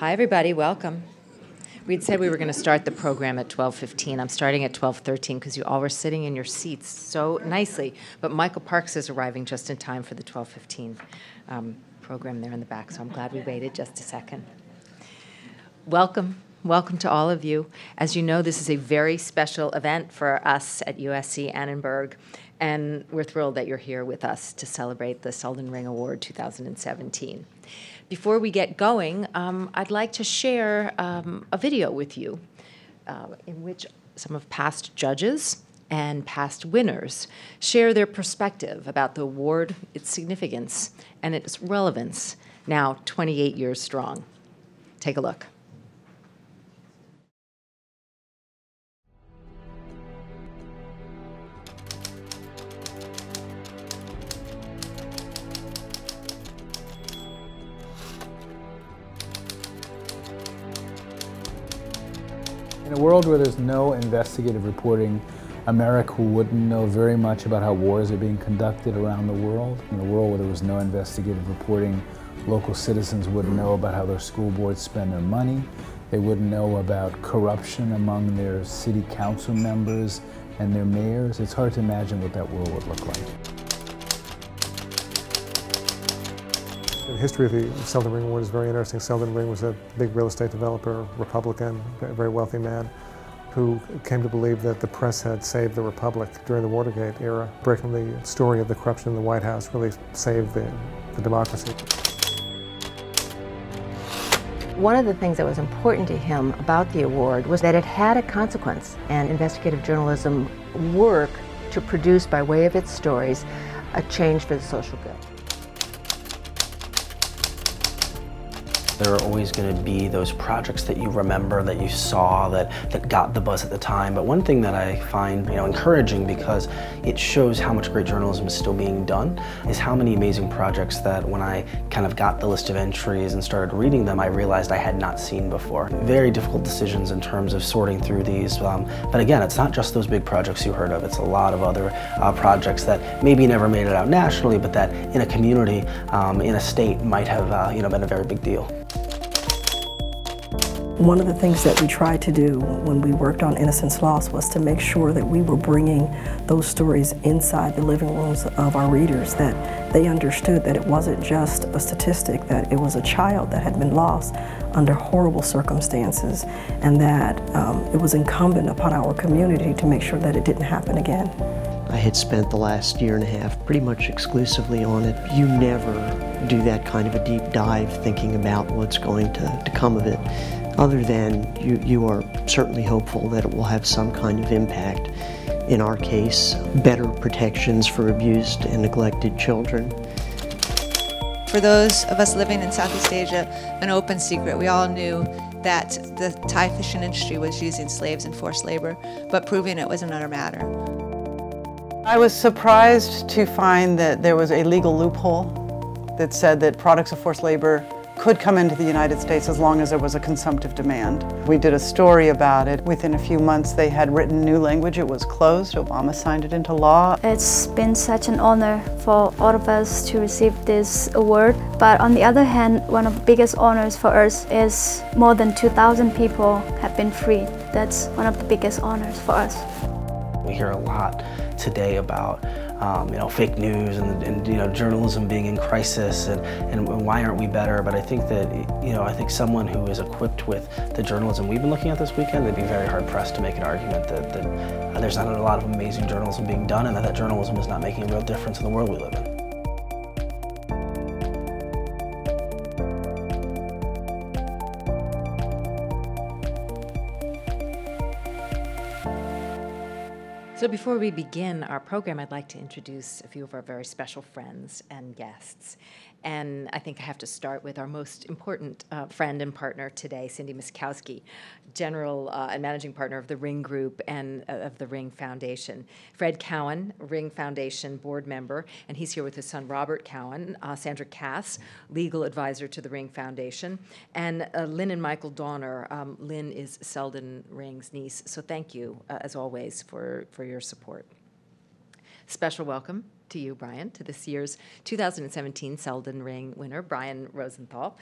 Hi, everybody. Welcome. We'd said we were going to start the program at 12:15. I'm starting at 12:13 because you all were sitting in your seats so nicely. But Michael Parks is arriving just in time for the 12:15 program there in the back, so I'm glad we waited just a second. Welcome. Welcome to all of you. As you know, this is a very special event for us at USC Annenberg, and we're thrilled that you're here with us to celebrate the Selden Ring Award 2017. Before we get going, I'd like to share a video with you in which some of past judges and past winners share their perspective about the award, its significance, and its relevance, now 28 years strong. Take a look. In a world where there's no investigative reporting, America wouldn't know very much about how wars are being conducted around the world. In a world where there was no investigative reporting, local citizens wouldn't know about how their school boards spend their money. They wouldn't know about corruption among their city council members and their mayors. It's hard to imagine what that world would look like. The history of the Selden Ring Award is very interesting. Selden Ring was a big real estate developer, Republican, a very wealthy man, who came to believe that the press had saved the Republic during the Watergate era. Breaking the story of the corruption in the White House really saved the democracy. One of the things that was important to him about the award was that it had a consequence, and investigative journalism work to produce, by way of its stories, a change for the social good. There are always going to be those projects that you remember, that you saw, that got the buzz at the time. But one thing that I find encouraging, because it shows how much great journalism is still being done, is how many amazing projects that when I kind of got the list of entries and started reading them, I realized I had not seen before. Very difficult decisions in terms of sorting through these. But again, it's not just those big projects you heard of. It's a lot of other projects that maybe never made it out nationally, but that in a community, in a state, might have been a very big deal. One of the things that we tried to do when we worked on Innocence Lost was to make sure that we were bringing those stories inside the living rooms of our readers, that they understood that it wasn't just a statistic, that it was a child that had been lost under horrible circumstances, and that it was incumbent upon our community to make sure that it didn't happen again. I had spent the last year and a half pretty much exclusively on it. You never do that kind of a deep dive thinking about what's going to come of it, other than you are certainly hopeful that it will have some kind of impact. In our case, better protections for abused and neglected children. For those of us living in Southeast Asia, an open secret. We all knew that the Thai fishing industry was using slaves in forced labor, but proving it was another matter. I was surprised to find that there was a legal loophole that said that products of forced labor could come into the United States as long as there was a consumptive demand. We did a story about it. Within a few months they had written new language. It was closed. Obama signed it into law. It's been such an honor for all of us to receive this award. But on the other hand, one of the biggest honors for us is more than 2,000 people have been freed. That's one of the biggest honors for us. We hear a lot today about fake news and journalism being in crisis and why aren't we better? But I think that I think someone who is equipped with the journalism we've been looking at this weekend, they'd be very hard pressed to make an argument that there's not a lot of amazing journalism being done and that journalism is not making a real difference in the world we live in. So before we begin our program, I'd like to introduce a few of our very special friends and guests. And I think I have to start with our most important friend and partner today, Cindy Miskowski, General and Managing Partner of the Ring Group and of the Ring Foundation. Fred Cowan, Ring Foundation board member, and he's here with his son Robert Cowan. Sandra Cass, legal advisor to the Ring Foundation. And Lynn and Michael Donner. Lynn is Selden Ring's niece. So thank you, as always, for your support. Special welcome to you, Brian, to this year's 2017 Selden Ring winner, Brian Rosenthal.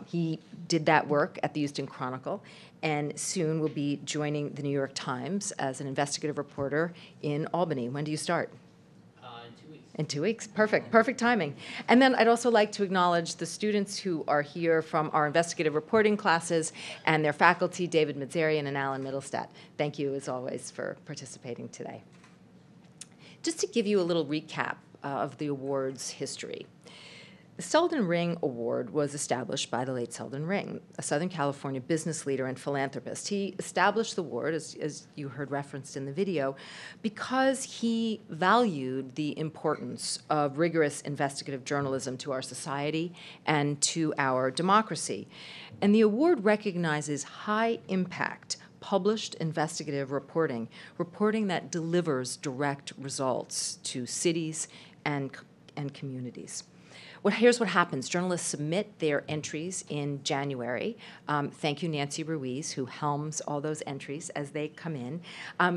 He did that work at the Houston Chronicle and soon will be joining the New York Times as an investigative reporter in Albany. When do you start? In 2 weeks. In 2 weeks. Perfect. Perfect timing. And then I'd also like to acknowledge the students who are here from our investigative reporting classes and their faculty, David Madzarian and Alan Middlestadt. Thank you, as always, for participating today. Just to give you a little recap of the award's history. The Selden Ring Award was established by the late Selden Ring, a Southern California business leader and philanthropist. He established the award, as you heard referenced in the video, because he valued the importance of rigorous investigative journalism to our society and to our democracy. And the award recognizes high impact published investigative reporting, reporting that delivers direct results to cities and communities. Here's what happens. Journalists submit their entries in January. Thank you, Nancy Ruiz, who helms all those entries as they come in.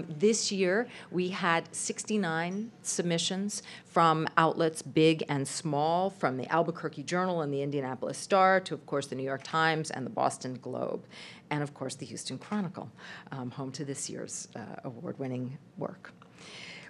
This year, we had 69 submissions from outlets big and small, from the Albuquerque Journal and the Indianapolis Star to, of course, the New York Times and the Boston Globe, and, of course, the Houston Chronicle, home to this year's award-winning work.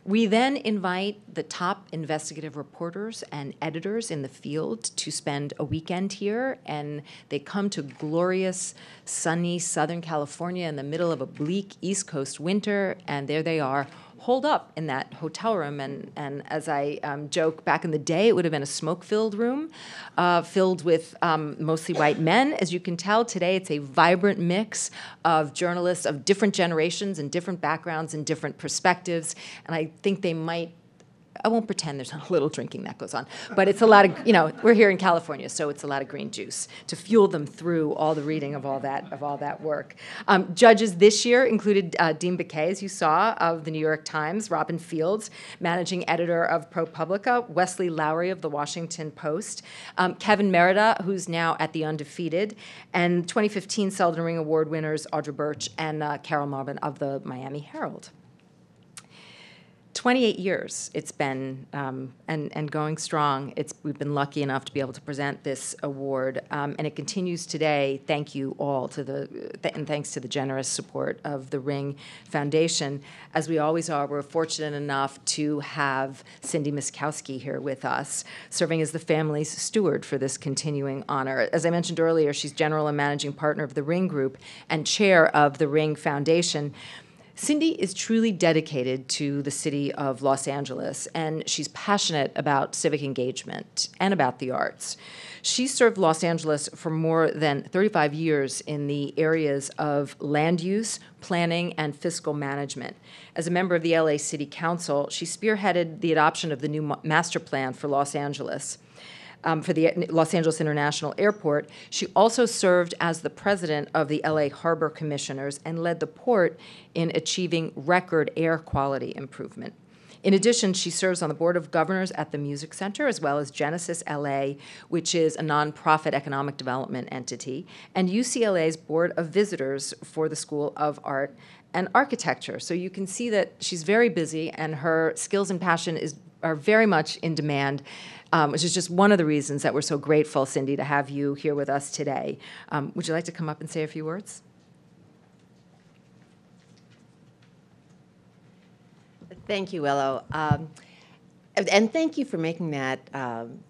We then invite the top investigative reporters and editors in the field to spend a weekend here, and they come to glorious, sunny Southern California in the middle of a bleak East Coast winter, and there they are, holed up in that hotel room. And as I joke, back in the day, it would have been a smoke-filled room filled with mostly white men. As you can tell, today it's a vibrant mix of journalists of different generations and different backgrounds and different perspectives. And I think they might, I won't pretend there's not a little drinking that goes on, but it's a lot of, we're here in California, so it's a lot of green juice to fuel them through all the reading of all that work. Judges this year included Dean Baquet, as you saw, of the New York Times, Robin Fields, managing editor of ProPublica, Wesley Lowery of the Washington Post, Kevin Merida, who's now at The Undefeated, and 2015 Selden Ring Award winners Audra Birch and Carol Marvin of the Miami Herald. 28 years it's been, and going strong. We've been lucky enough to be able to present this award, and it continues today. Thank you all and thanks to the generous support of the Ring Foundation. As we always are, we're fortunate enough to have Cindy Miskowski here with us, serving as the family's steward for this continuing honor. As I mentioned earlier, she's general and managing partner of the Ring Group and chair of the Ring Foundation. Cindy is truly dedicated to the city of Los Angeles, and she's passionate about civic engagement and about the arts. She served Los Angeles for more than 35 years in the areas of land use, planning, and fiscal management. As a member of the LA City Council, she spearheaded the adoption of the new master plan for Los Angeles. For the Los Angeles International Airport. She also served as the president of the LA Harbor Commissioners and led the port in achieving record air quality improvement. In addition, she serves on the Board of Governors at the Music Center, as well as Genesis LA, which is a nonprofit economic development entity, and UCLA's Board of Visitors for the School of Art and Architecture. So you can see that she's very busy, and her skills and passion are very much in demand, which is just one of the reasons that we're so grateful, Cindy, to have you here with us today. Would you like to come up and say a few words? Thank you, Willow. And thank you for making that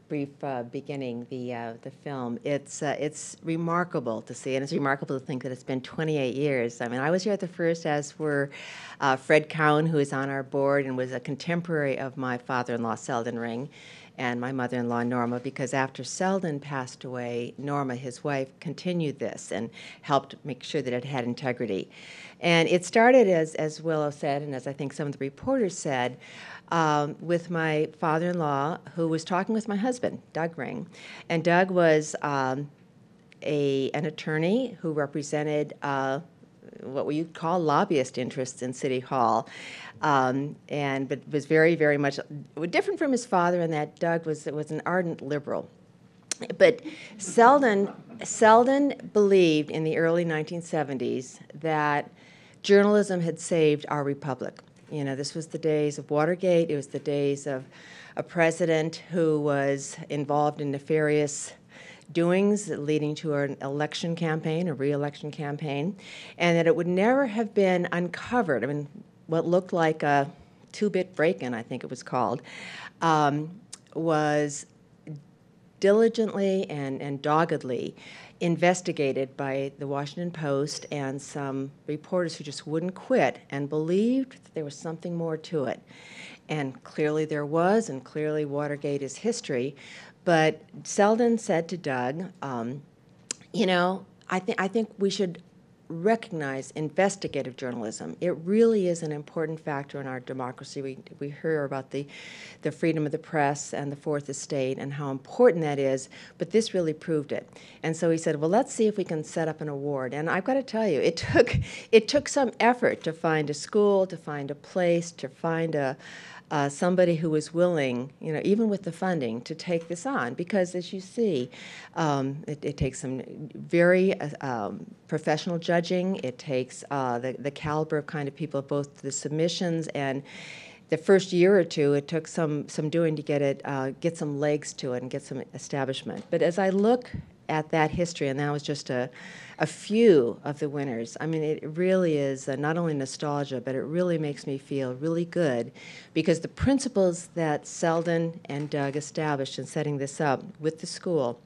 brief beginning, the film. It's remarkable to see, and it's remarkable to think that it's been 28 years. I mean, I was here at the first, as were Fred Cowan, who is on our board and was a contemporary of my father-in-law, Selden Ring, and my mother-in-law, Norma, because after Selden passed away, Norma, his wife, continued this and helped make sure that it had integrity. And it started, as Willow said, and as I think some of the reporters said, with my father-in-law, who was talking with my husband, Doug Ring. And Doug was an attorney who represented what we call lobbyist interests in City Hall, but was very, very much different from his father in that Doug was an ardent liberal. But Selden believed in the early 1970s that journalism had saved our republic. You know, this was the days of Watergate. It was the days of a president who was involved in nefarious doings leading to an election campaign, a re-election campaign, and that it would never have been uncovered. I mean, what looked like a two-bit break-in, I think it was called, was diligently and doggedly investigated by the Washington Post and some reporters who just wouldn't quit and believed that there was something more to it. And clearly there was, and clearly Watergate is history. But Selden said to Doug, you know, I think we should recognize investigative journalism. It really is an important factor in our democracy. We hear about the freedom of the press and the Fourth Estate and how important that is, but this really proved it. And so he said, well, let's see if we can set up an award. And I've got to tell you, it took some effort to find a school, to find a place, to find somebody who was willing, you know, even with the funding, to take this on. Because as you see, it takes some very professional judging. It takes the caliber of kind of people, both the submissions and the first year or two. It took some doing to get some legs to it and get some establishment. But as I look at that history, and that was just a few of the winners. I mean, it really is not only nostalgia, but it really makes me feel really good, because the principles that Selden and Doug established in setting this up with the school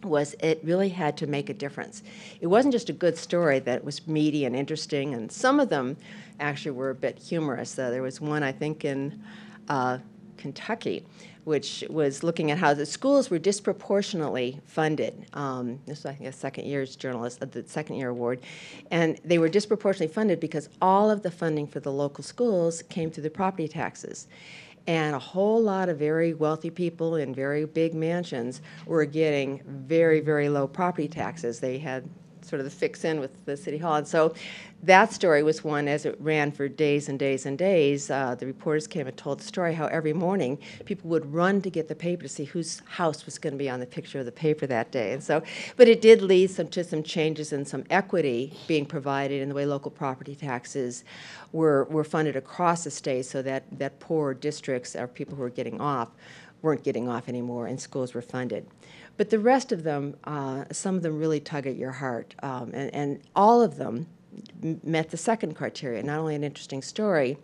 was it really had to make a difference. It wasn't just a good story that was meaty and interesting, and some of them actually were a bit humorous. There was one, I think, in Kentucky, which was looking at how the schools were disproportionately funded. This was, I think, a second-year's journalist, the second-year award. And they were disproportionately funded because all of the funding for the local schools came through the property taxes. And a whole lot of very wealthy people in very big mansions were getting very, very low property taxes. They had sort of the fix-in with the city hall. And so that story was one, as it ran for days and days and days, the reporters came and told the story how every morning people would run to get the paper to see whose house was going to be on the picture of the paper that day. And so, but it did lead to some changes and some equity being provided in the way local property taxes were funded across the state, so that poor districts or people who were getting off weren't getting off anymore, and schools were funded. But the rest of them, some of them really tug at your heart, and all of them met the second criteria, not only an interesting story,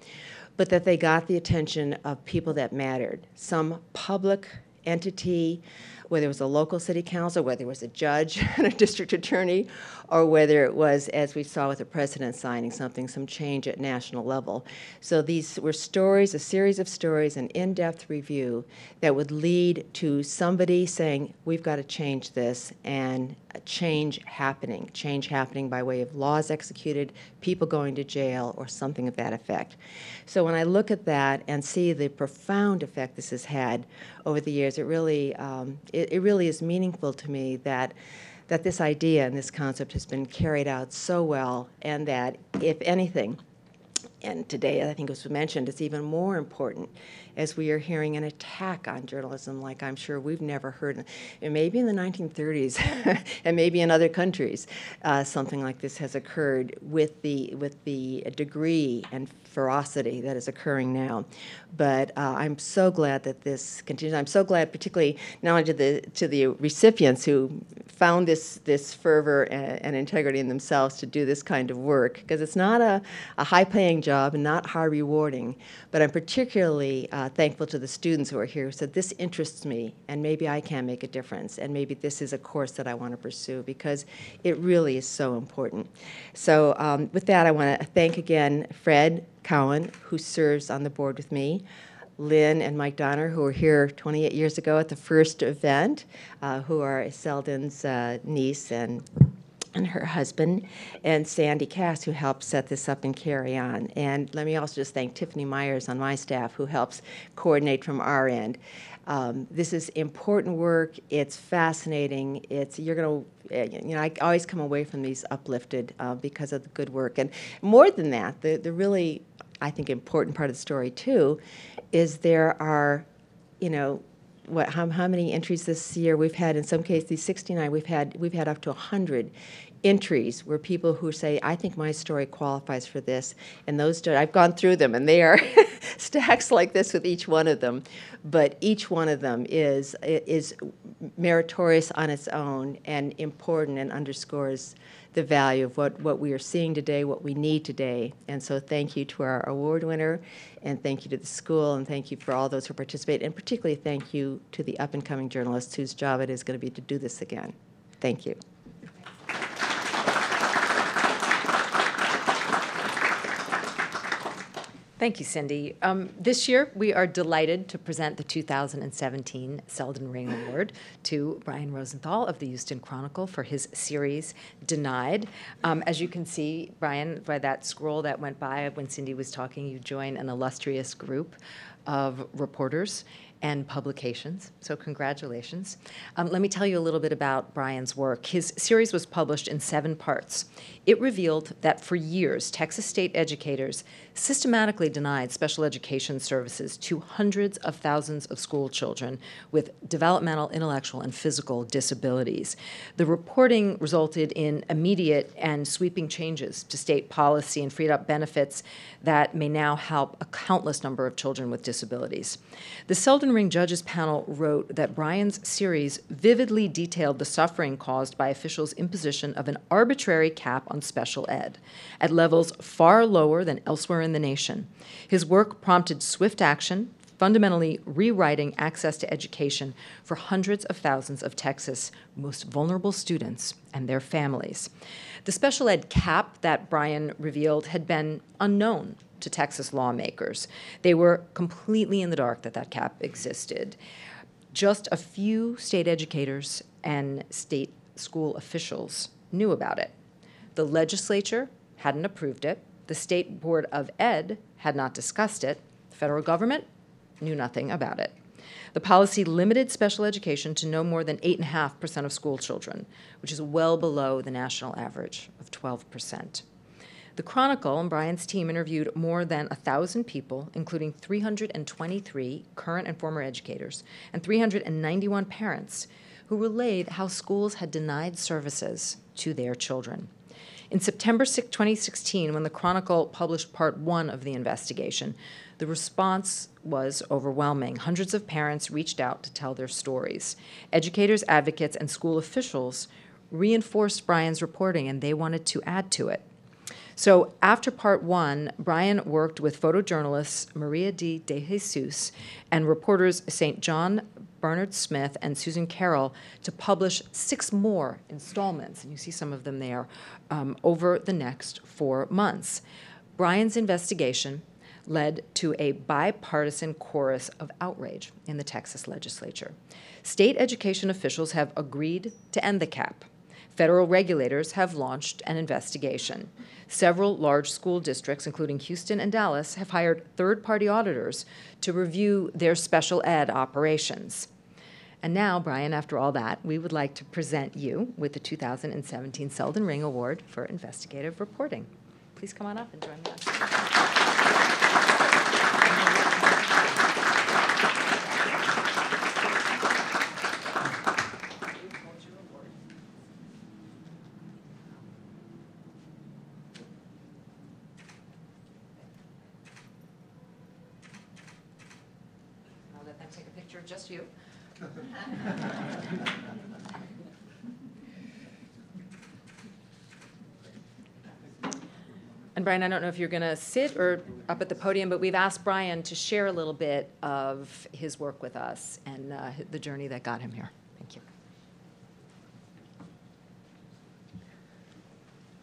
but that they got the attention of people that mattered, some public entity, whether it was a local city council, whether it was a judge and a district attorney, or whether it was, as we saw with the president signing something, some change at national level. So these were stories, a series of stories, an in-depth review that would lead to somebody saying, we've got to change this, and a change happening by way of laws executed, people going to jail, or something of that effect. So when I look at that and see the profound effect this has had over the years, it really is meaningful to me that this idea and this concept has been carried out so well, and that, if anything, and today I think it was mentioned, it's even more important as we are hearing an attack on journalism like I'm sure we've never heard. And maybe in the 1930s, and maybe in other countries, something like this has occurred with the degree and ferocity that is occurring now. But I'm so glad that this continues. I'm so glad, particularly not only to the recipients who found this fervor and integrity in themselves to do this kind of work, because it's not a high-paying job and not high rewarding. But I'm particularly thankful to the students who are here who said, this interests me, and maybe I can make a difference, and maybe this is a course that I want to pursue, because it really is so important. So with that, I want to thank again Fred Cowan, who serves on the board with me, Lynn and Mike Donner, who were here 28 years ago at the first event, who are Selden's niece and her husband, and Sandy Cass, who helped set this up and carry on. And let me also just thank Tiffany Myers on my staff, who helps coordinate from our end. This is important work. It's fascinating. You're going to, I always come away from these uplifted because of the good work. And more than that, the really, I think, important part of the story too, is there are, how many entries this year we've had? In some cases, these 69, we've had up to 100 entries were people who say, I think my story qualifies for this, and those I've gone through them, and they are stacks like this with each one of them, but each one of them is meritorious on its own and important and underscores the value of what we are seeing today, what we need today. And so thank you to our award winner, and thank you to the school, and thank you for all those who participate, and particularly thank you to the up-and-coming journalists whose job it is going to be to do this again. Thank you. Thank you, Cindy. This year, we are delighted to present the 2017 Selden Ring Award to Brian Rosenthal of the Houston Chronicle for his series, Denied. As you can see, Brian, by that scroll that went by when Cindy was talking, you join an illustrious group of reporters and publications, so congratulations. Let me tell you a little bit about Brian's work. His series was published in 7 parts. It revealed that for years, Texas state educators systematically denied special education services to hundreds of thousands of school children with developmental, intellectual, and physical disabilities. The reporting resulted in immediate and sweeping changes to state policy and freed up benefits that may now help a countless number of children with disabilities. The Selden Ring Judges Panel wrote that Brian's series vividly detailed the suffering caused by officials' imposition of an arbitrary cap on special ed at levels far lower than elsewhere in the nation. His work prompted swift action, fundamentally rewriting access to education for hundreds of thousands of Texas' most vulnerable students and their families. The special ed cap that Brian revealed had been unknown to Texas lawmakers. They were completely in the dark that that cap existed. Just a few state educators and state school officials knew about it. The legislature hadn't approved it. The State Board of Ed had not discussed it. The federal government knew nothing about it. The policy limited special education to no more than 8.5% of school children, which is well below the national average of 12%. The Chronicle and Brian's team interviewed more than 1,000 people, including 323 current and former educators and 391 parents, who relayed how schools had denied services to their children. In September 2016, when the Chronicle published Part 1 of the investigation, the response was overwhelming. Hundreds of parents reached out to tell their stories. Educators, advocates, and school officials reinforced Brian's reporting, and they wanted to add to it. So after Part 1, Brian worked with photojournalists Maria de Jesus and reporters St. John Bernard Smith and Susan Carroll to publish 6 more installments, and you see some of them there, over the next 4 months. Brian's investigation led to a bipartisan chorus of outrage in the Texas legislature. State education officials have agreed to end the cap. Federal regulators have launched an investigation. Several large school districts, including Houston and Dallas, have hired third-party auditors to review their special ed operations. And now, Brian, after all that, we would like to present you with the 2017 Selden Ring Award for Investigative Reporting. Please come on up and join us. Just you. And Brian, I don't know if you're going to sit or up at the podium, but we've asked Brian to share a little bit of his work with us and the journey that got him here. Thank you.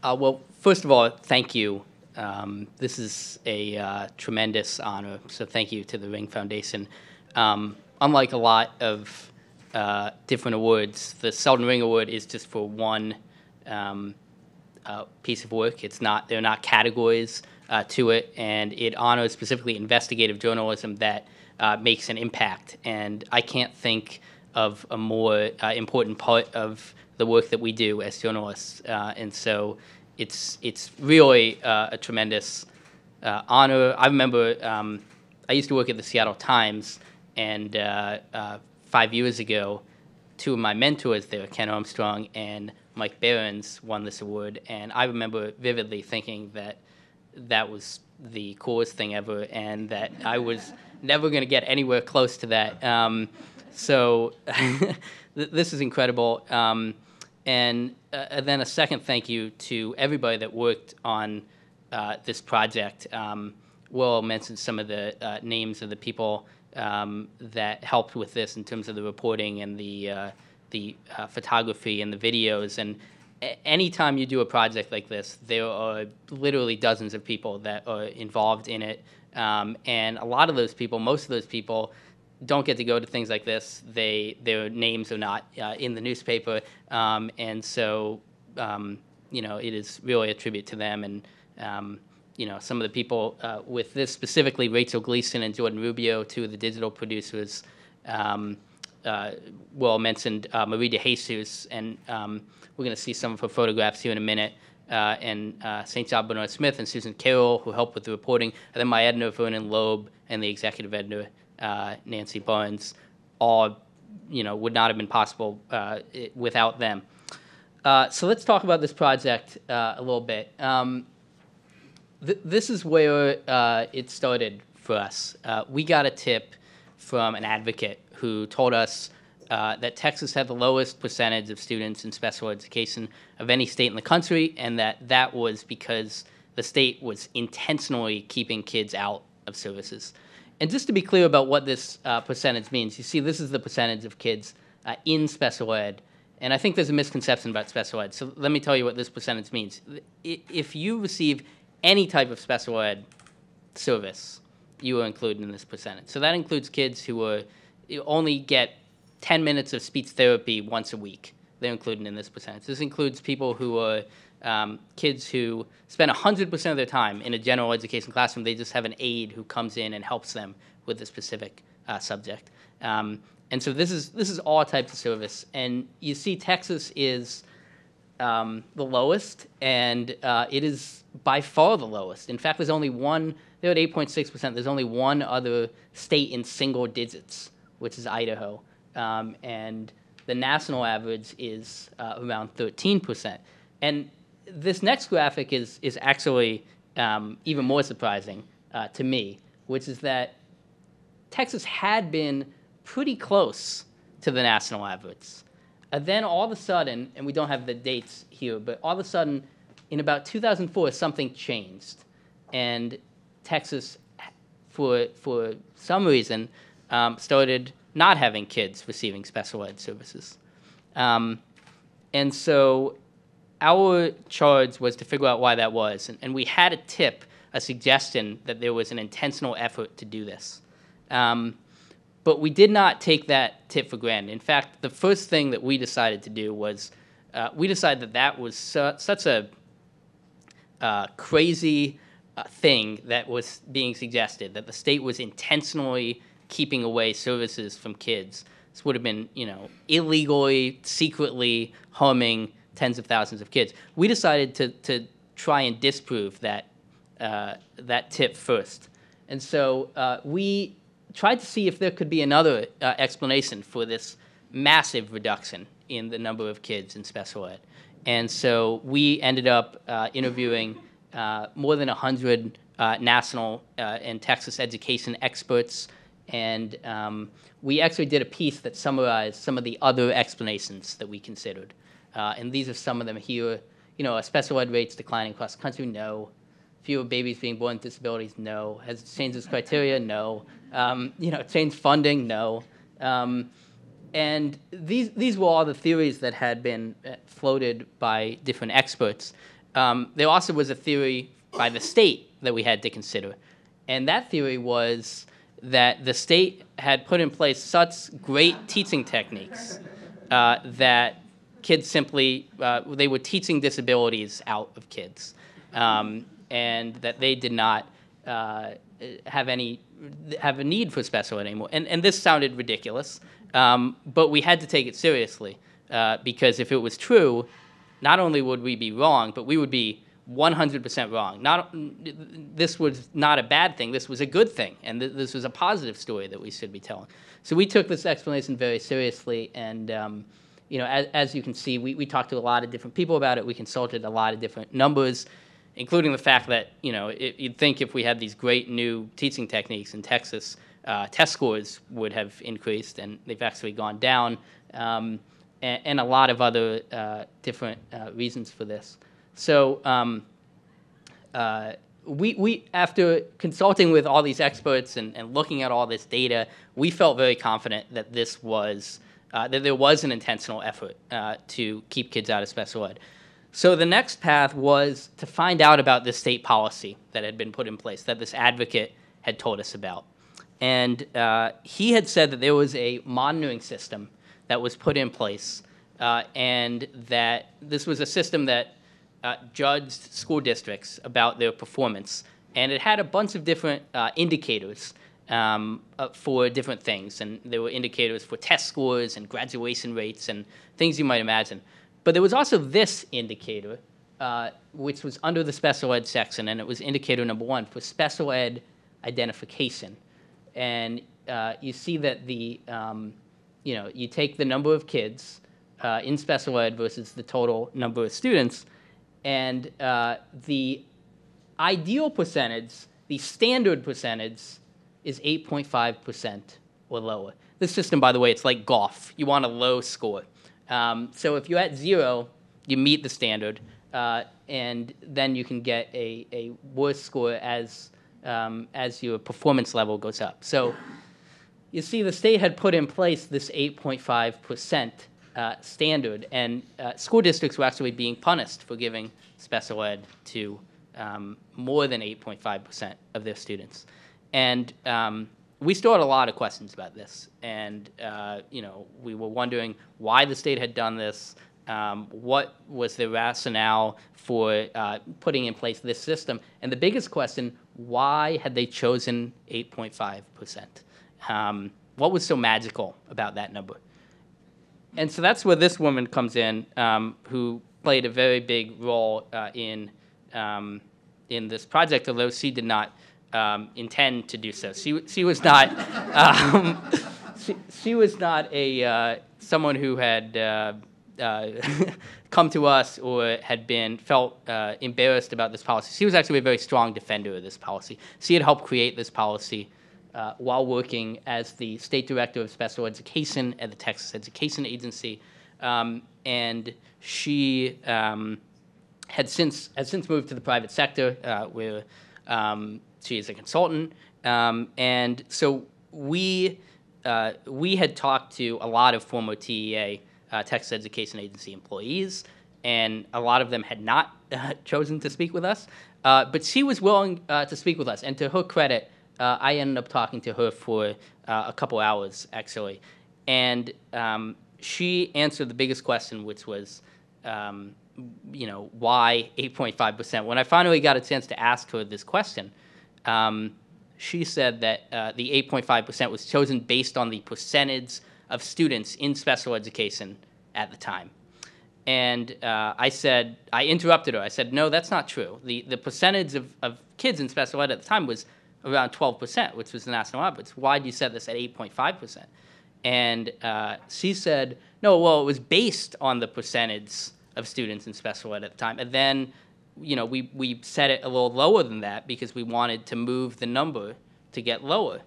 Well, first of all, thank you. This is a tremendous honor, so thank you to the Ring Foundation. Unlike a lot of different awards, the Selden Ring Award is just for one piece of work. There are not categories to it, and it honors specifically investigative journalism that makes an impact. And I can't think of a more important part of the work that we do as journalists. And so it's really a tremendous honor. I remember I used to work at the Seattle Times. And 5 years ago, 2 of my mentors there, Ken Armstrong and Mike Behrens won this award, and I remember vividly thinking that that was the coolest thing ever, and that I was never going to get anywhere close to that. So this is incredible. And then a second thank you to everybody that worked on this project. Will mentioned some of the names of the people that helped with this in terms of the reporting and the photography and the videos. And anytime you do a project like this, there are literally dozens of people that are involved in it. And a lot of those people, most of those people, don't get to go to things like this. Their names are not in the newspaper. And so, it is really a tribute to them. And, some of the people with this, specifically Rachel Gleason and Jordan Rubio, two of the digital producers. Will mentioned Marie de Jesus, and we're going to see some of her photographs here in a minute. And St. John Bernard Smith and Susan Carroll, who helped with the reporting. And then my editor, Vernon Loeb, and the executive editor, Nancy Barnes, all would not have been possible without them. So let's talk about this project a little bit. This is where it started for us. We got a tip from an advocate who told us that Texas had the lowest percentage of students in special education of any state in the country, and that was because the state was intentionally keeping kids out of services. And just to be clear about what this percentage means, you see this is the percentage of kids in special ed, and I think there's a misconception about special ed. So let me tell you what this percentage means. If you receive any type of special ed service, you are included in this percentage. So that includes kids who only get 10 minutes of speech therapy once a week. They're included in this percentage. This includes people who are kids who spend 100% of their time in a general education classroom. They just have an aide who comes in and helps them with a specific subject. And so this is all types of service. And you see Texas is the lowest, and it is by far the lowest. In fact, there's only one, they're at 8.6%. There's only one other state in single digits, which is Idaho. And the national average is around 13%. And this next graphic is actually even more surprising to me, which is that Texas had been pretty close to the national average. Then all of a sudden, and we don't have the dates here, but all of a sudden, in about 2004, something changed. And Texas, for some reason, started not having kids receiving special ed services. And so our charge was to figure out why that was. And we had a tip, a suggestion that there was an intentional effort to do this. But we did not take that tip for granted. In fact, the first thing that we decided to do was we decided that was such a crazy thing that was being suggested, that the state was intentionally keeping away services from kids. This would have been, illegally, secretly harming tens of thousands of kids. We decided to try and disprove that tip first. And so we tried to see if there could be another explanation for this massive reduction in the number of kids in special ed. And so we ended up interviewing more than 100 national and Texas education experts, and we actually did a piece that summarized some of the other explanations that we considered. And these are some of them here. Special ed rates declining across the country, no. Fewer babies being born with disabilities, no. Has it changed its criteria? No. Changed funding? No. And these were all the theories that had been floated by different experts. There also was a theory by the state that we had to consider. And that theory was that the state had put in place such great teaching techniques that kids simply, they were teaching disabilities out of kids. And that they did not have a need for special ed anymore. And this sounded ridiculous, but we had to take it seriously because if it was true, not only would we be wrong, but we would be 100% wrong. This was not a bad thing. This was a good thing, and this was a positive story that we should be telling. So we took this explanation very seriously, and as you can see, we talked to a lot of different people about it. We consulted a lot of different numbers, including the fact that, you'd think if we had these great new teaching techniques in Texas, test scores would have increased, and they've actually gone down, and a lot of other different reasons for this. So we after consulting with all these experts and looking at all this data, we felt very confident that this was that there was an intentional effort to keep kids out of special ed. So the next path was to find out about this state policy that had been put in place, that this advocate had told us about. And he had said that there was a monitoring system that was put in place, and that this was a system that judged school districts about their performance. And it had a bunch of different indicators for different things. And there were indicators for test scores and graduation rates and things you might imagine. But there was also this indicator, which was under the special ed section, and it was indicator number 1 for special ed identification. And you see that you take the number of kids in special ed versus the total number of students, and the ideal percentage, the standard percentage, is 8.5% or lower. This system, by the way, it's like golf. You want a low score. So if you're at 0, you meet the standard, and then you can get a worse score as your performance level goes up. So you see the state had put in place this 8.5% standard, and school districts were actually being punished for giving special ed to more than 8.5% of their students. And we still had a lot of questions about this, and we were wondering why the state had done this, what was the rationale for putting in place this system, and the biggest question, why had they chosen 8.5%? What was so magical about that number? And so that's where this woman comes in, who played a very big role in this project, although she did not intend to do so. She was not she was not a someone who had come to us or had felt embarrassed about this policy. She was actually a very strong defender of this policy. She had helped create this policy while working as the state director of special education at the Texas Education Agency, and she had since moved to the private sector, where she is a consultant, and so we had talked to a lot of former TEA, Texas Education Agency employees, and a lot of them had not chosen to speak with us, but she was willing to speak with us, and to her credit, I ended up talking to her for a couple hours, actually, and she answered the biggest question, which was, why 8.5%? When I finally got a chance to ask her this question, she said that the 8.5% was chosen based on the percentage of students in special education at the time. And I interrupted her. I said, no, that's not true. The percentage of kids in special ed at the time was around 12%, which was the national average. Why do you set this at 8.5%? And she said, no, well, it was based on the percentage of students in special ed at the time. And then, we set it a little lower than that because we wanted to move the number to get lower.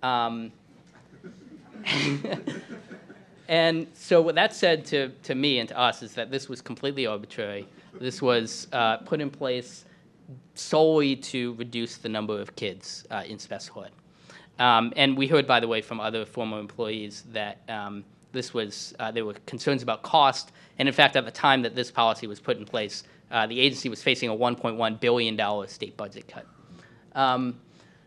And so what that said to me and to us is that this was completely arbitrary. This was put in place solely to reduce the number of kids in special ed. And we heard, by the way, from other former employees that there were concerns about cost, and in fact, at the time that this policy was put in place, the agency was facing a $1.1 billion state budget cut.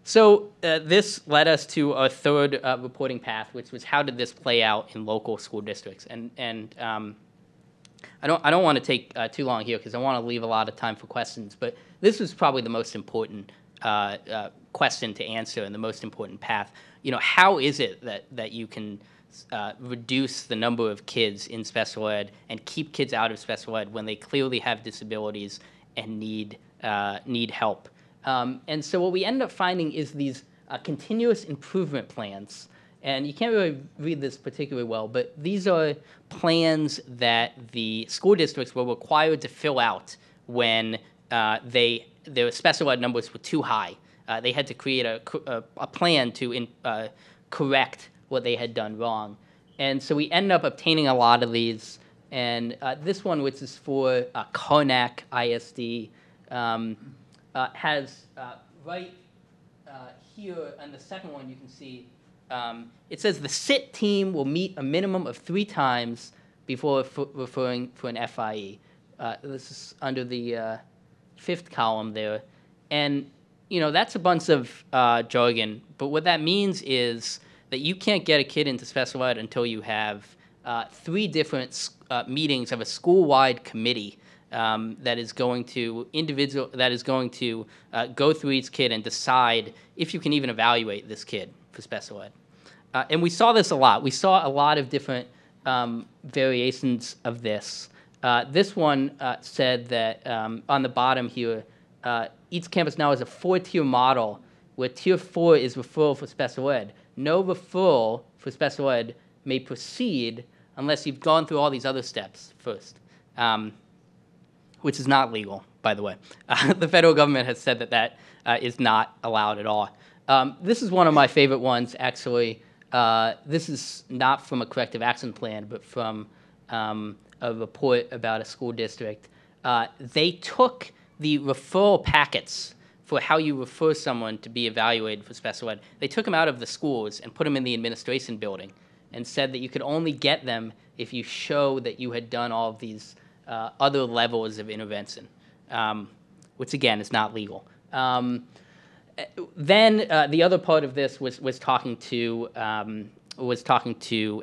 So this led us to a third reporting path, which was how did this play out in local school districts? And I don't want to take too long here because I want to leave a lot of time for questions, but this was probably the most important question to answer and the most important path. How is it that you can reduce the number of kids in special ed and keep kids out of special ed when they clearly have disabilities and need help? And so what we end up finding is these continuous improvement plans And you can't really read this particularly well, but these are plans that the school districts were required to fill out when their special ed numbers were too high. They had to create a plan to correct what they had done wrong. And so we ended up obtaining a lot of these. And this one, which is for Karnak ISD, has right here on the second one you can see, it says the SIT team will meet a minimum of 3 times before referring for an FIE. This is under the 5th column there. And, you know, that's a bunch of jargon. But what that means is that you can't get a kid into special ed until you have 3 different meetings of a school-wide committee that is going to go through each kid and decide if you can even evaluate this kid for special ed. And we saw this a lot. We saw a lot of different variations of this. This one said that on the bottom here, each campus now has a 4-tier model where tier 4 is referral for special ed. No referral for special ed may proceed unless you've gone through all these other steps first, which is not legal, by the way. The federal government has said that that is not allowed at all. This is one of my favorite ones, actually. This is not from a corrective action plan, but from a report about a school district. They took the referral packets for how you refer someone to be evaluated for special ed. They took them out of the schools and put them in the administration building and said that you could only get them if you show that you had done all of these other levels of intervention, which, again, is not legal. Then the other part of this was talking to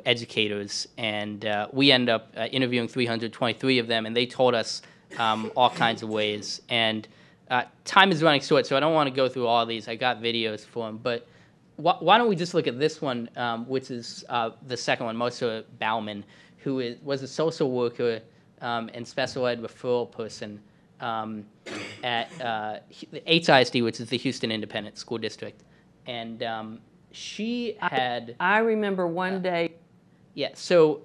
educators, and we ended up interviewing 323 of them, and they told us all kinds of ways. And time is running short, so I don't want to go through all these. I got videos for them, but why don't we just look at this one, which is the second one, Marcia Bauman, who was a social worker and special ed referral person at the HISD, which is the Houston Independent School District. And she had... I remember one day... Yeah, so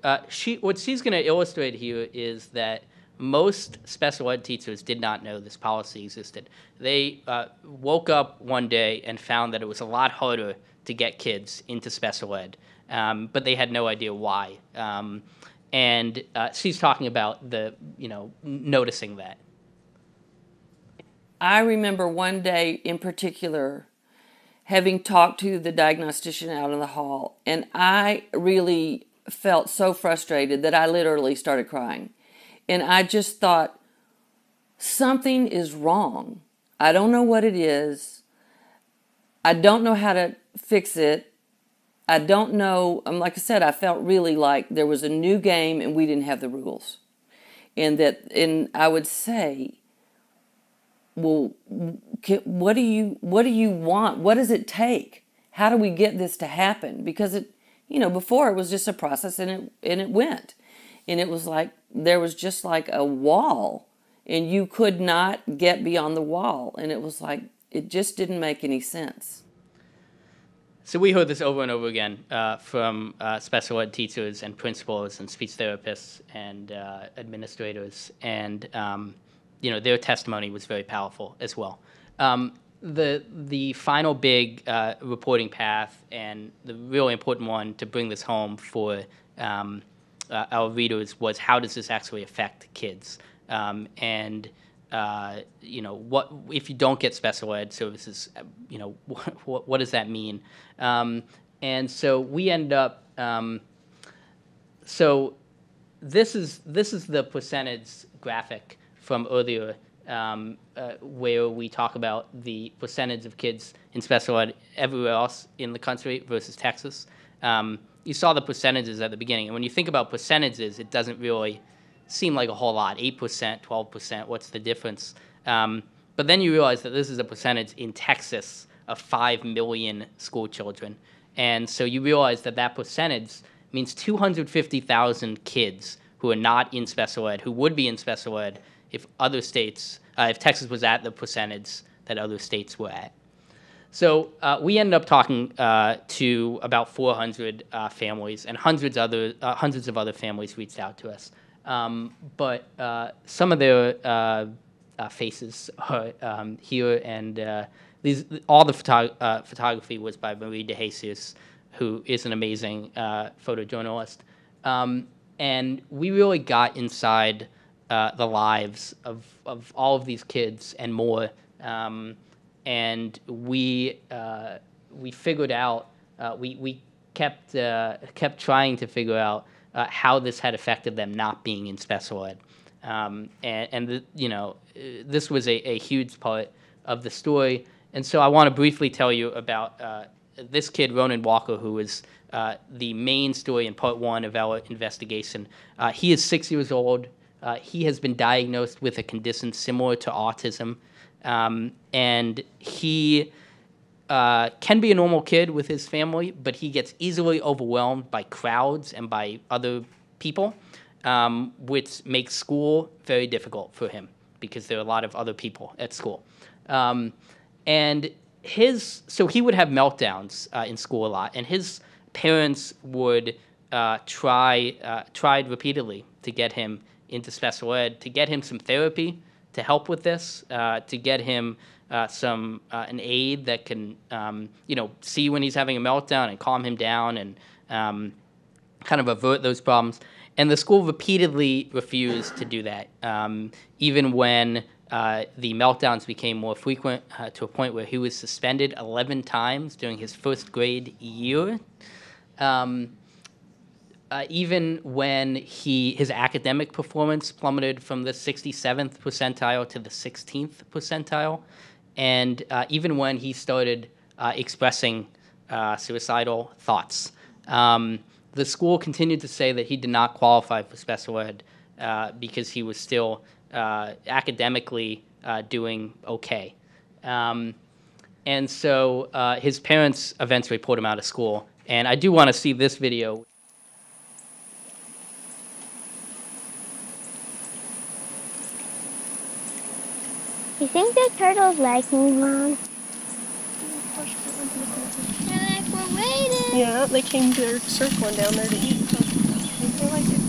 what she's going to illustrate here is that most special ed teachers did not know this policy existed. They woke up one day and found that it was a lot harder to get kids into special ed, but they had no idea why. And she's talking about noticing that. I remember one day in particular having talked to the diagnostician out in the hall, and I really felt so frustrated that I literally started crying. And I just thought, something is wrong. I don't know what it is. I don't know how to fix it. I don't know, like I said, I felt really like there was a new game and we didn't have the rules. And I would say, well, what do you want? What does it take? How do we get this to happen? Because before it was just a process and it went. And it was like, there was just like a wall and you could not get beyond the wall. And it was like, it just didn't make any sense. So we heard this over and over again from special ed teachers and principals and speech therapists and administrators. And, their testimony was very powerful as well. The final big reporting path and the really important one to bring this home for our readers was, how does this actually affect kids? What if you don't get special ed services? What does that mean? And so we end up. So this is the percentage graphic from earlier, where we talk about the percentage of kids in special ed everywhere else in the country versus Texas. You saw the percentages at the beginning, and when you think about percentages, it doesn't really seem like a whole lot. 8%, 12%, what's the difference? But then you realize that this is a percentage in Texas of 5 million school children. And so you realize that percentage means 250,000 kids who are not in special ed, who would be in special ed if other states, if Texas was at the percentage that other states were at. So we ended up talking to about 400 families, and hundreds of other families reached out to us. But some of their faces are here, and all the photography was by Marie de Jesus, who is an amazing photojournalist. And we really got inside the lives of all of these kids and more. And we figured out, we kept trying to figure out how this had affected them not being in special ed. This was a huge part of the story. And so I want to briefly tell you about this kid, Ronan Walker, who was the main story in part 1 of our investigation. He is 6 years old. He has been diagnosed with a condition similar to autism. And he can be a normal kid with his family, but he gets easily overwhelmed by crowds and by other people, which makes school very difficult for him because there are a lot of other people at school. So he would have meltdowns in school a lot, and his parents would tried repeatedly to get him into special ed, to get him some therapy to help with this, to get him an aide that can, see when he's having a meltdown and calm him down and kind of avert those problems. And the school repeatedly refused to do that, even when the meltdowns became more frequent to a point where he was suspended 11 times during his first grade year. Even when his academic performance plummeted from the 67th percentile to the 16th percentile, and even when he started expressing suicidal thoughts. The school continued to say that he did not qualify for special ed because he was still academically doing okay. And so his parents eventually pulled him out of school. And I do want to see this video. You think the turtles like me, Mom? They're like, we're waiting. Yeah, they came, they're circling down there to eat. So they like it.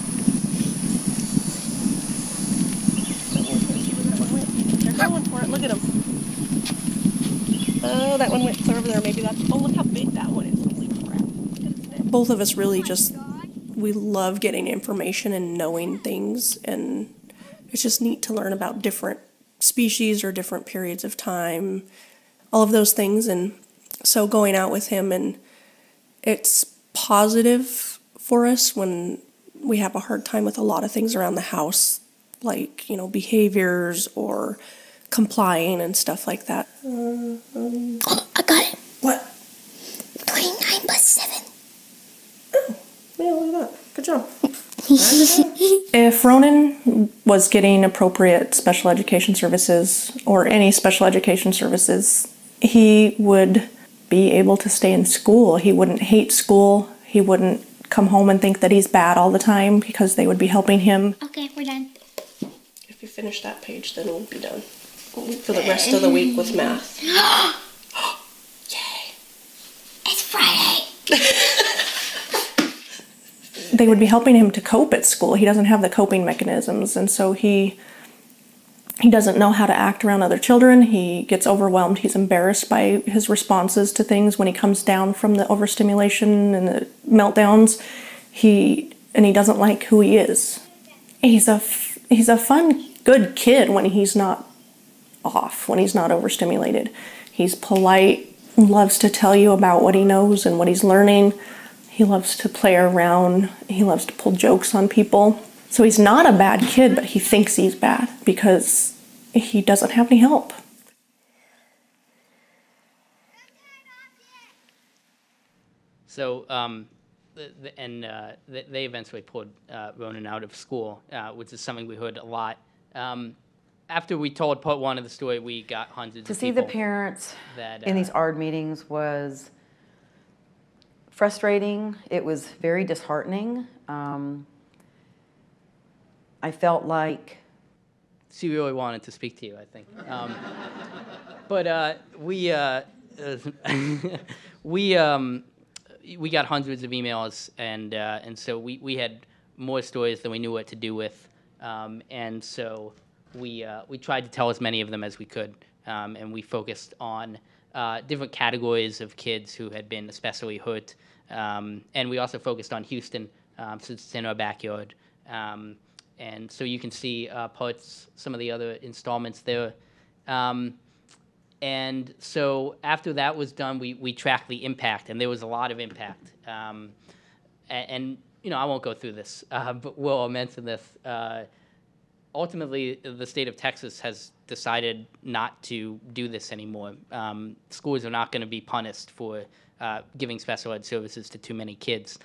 They're going for it. Look at them. Oh, that one went over there. Maybe that's. Oh, look how big that one is. Holy crap. Both of us really we love getting information and knowing things, and it's just neat to learn about different species or different periods of time, all of those things. And so going out with him, and it's positive for us when we have a hard time with a lot of things around the house, like, behaviors or complying and stuff like that. Oh, I got it. What? 29 plus 7. Oh, yeah, look at that. Good job. If Ronan was getting appropriate special education services or any special education services, he would be able to stay in school. He wouldn't hate school. He wouldn't come home and think that he's bad all the time because they would be helping him. Okay, we're done. If you finish that page, then we'll be done for the rest of the week with math. Yay! It's Friday. They would be helping him to cope at school. He doesn't have the coping mechanisms, and so he doesn't know how to act around other children. He gets overwhelmed. He's embarrassed by his responses to things when he comes down from the overstimulation and the meltdowns. He doesn't like who he is. He's a fun, good kid when he's not off, when he's not overstimulated. He's polite, loves to tell you about what he knows and what he's learning. He loves to play around. He loves to pull jokes on people. So he's not a bad kid, but he thinks he's bad because he doesn't have any help. So, they eventually pulled Ronan out of school, which is something we heard a lot. After we told part 1 of the story, we got hundreds of people. To see the parents in these ARD meetings was frustrating. It was very disheartening. I felt like... She really wanted to speak to you, I think. But we we got hundreds of emails, and so we had more stories than we knew what to do with, and so we tried to tell as many of them as we could, and we focused on different categories of kids who had been especially hurt, and we also focused on Houston, since it's in our backyard, and so you can see some of the other installments there. And so after that was done, we tracked the impact, and there was a lot of impact. And you know, I won't go through this, but Will mention this. Ultimately, the state of Texas has decided not to do this anymore. Schools are not going to be punished for giving special ed services to too many kids.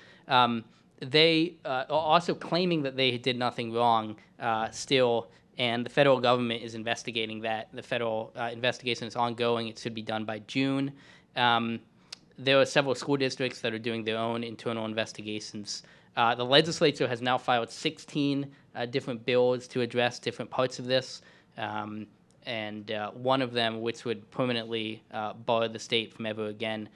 They are also claiming that they did nothing wrong still, and the federal government is investigating that. The federal investigation is ongoing. It should be done by June. There are several school districts that are doing their own internal investigations. The legislature has now filed 16 different bills to address different parts of this, and one of them, which would permanently bar the state from ever again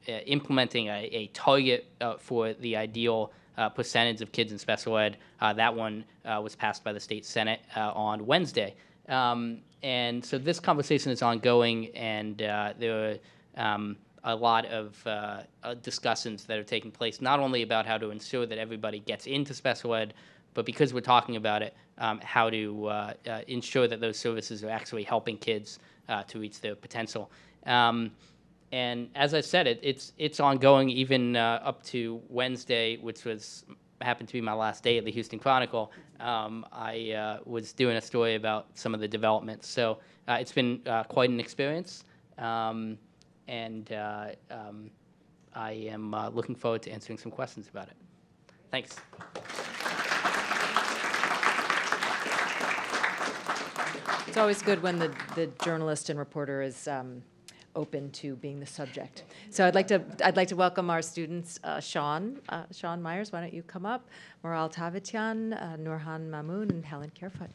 implementing a target for the ideal percentage of kids in special ed. That one was passed by the state Senate on Wednesday. And so this conversation is ongoing, and there are a lot of discussions that are taking place, not only about how to ensure that everybody gets into special ed, but because we're talking about it, how to ensure that those services are actually helping kids to reach their potential. And as I said, it's ongoing even up to Wednesday, which happened to be my last day at the Houston Chronicle. I was doing a story about some of the developments. So it's been quite an experience, and I am looking forward to answering some questions about it. Thanks. It's always good when the journalist and reporter is open to being the subject. So I'd like to welcome our students, Sean Myers, why don't you come up, Moral Tavitian, Nurhan Mamoun, and Helen Carefoot.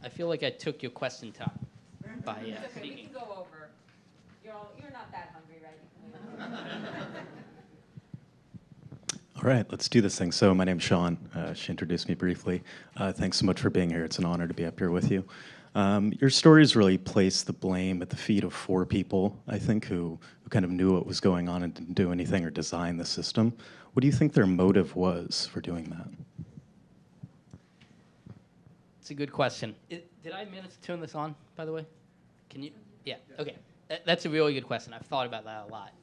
I feel like I took your question time by speaking. We can go over. You're not that hungry, right? All right, let's do this thing. So my name's Sean. She introduced me briefly. Thanks so much for being here. It's an honor to be up here with you. Your stories really place the blame at the feet of 4 people, I think, who kind of knew what was going on and didn't do anything or design the system. What do you think their motive was for doing that? It's a good question. Did I manage to turn this on, by the way? Can you? Yeah, okay. That's a really good question. I've thought about that a lot.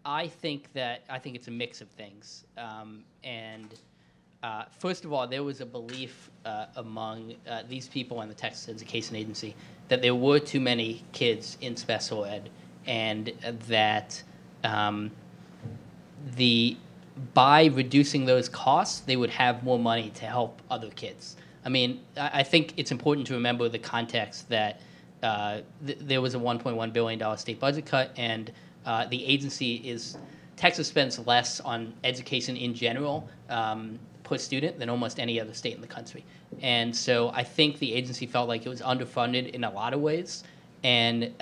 I think it's a mix of things. First of all, there was a belief among these people and the Texas Education Agency that there were too many kids in special ed, and that by reducing those costs, they would have more money to help other kids. I mean, I think it's important to remember the context that there was a $1.1 billion state budget cut, and the agency Texas spends less on education in general per student than almost any other state in the country. And so I think the agency felt like it was underfunded in a lot of ways, and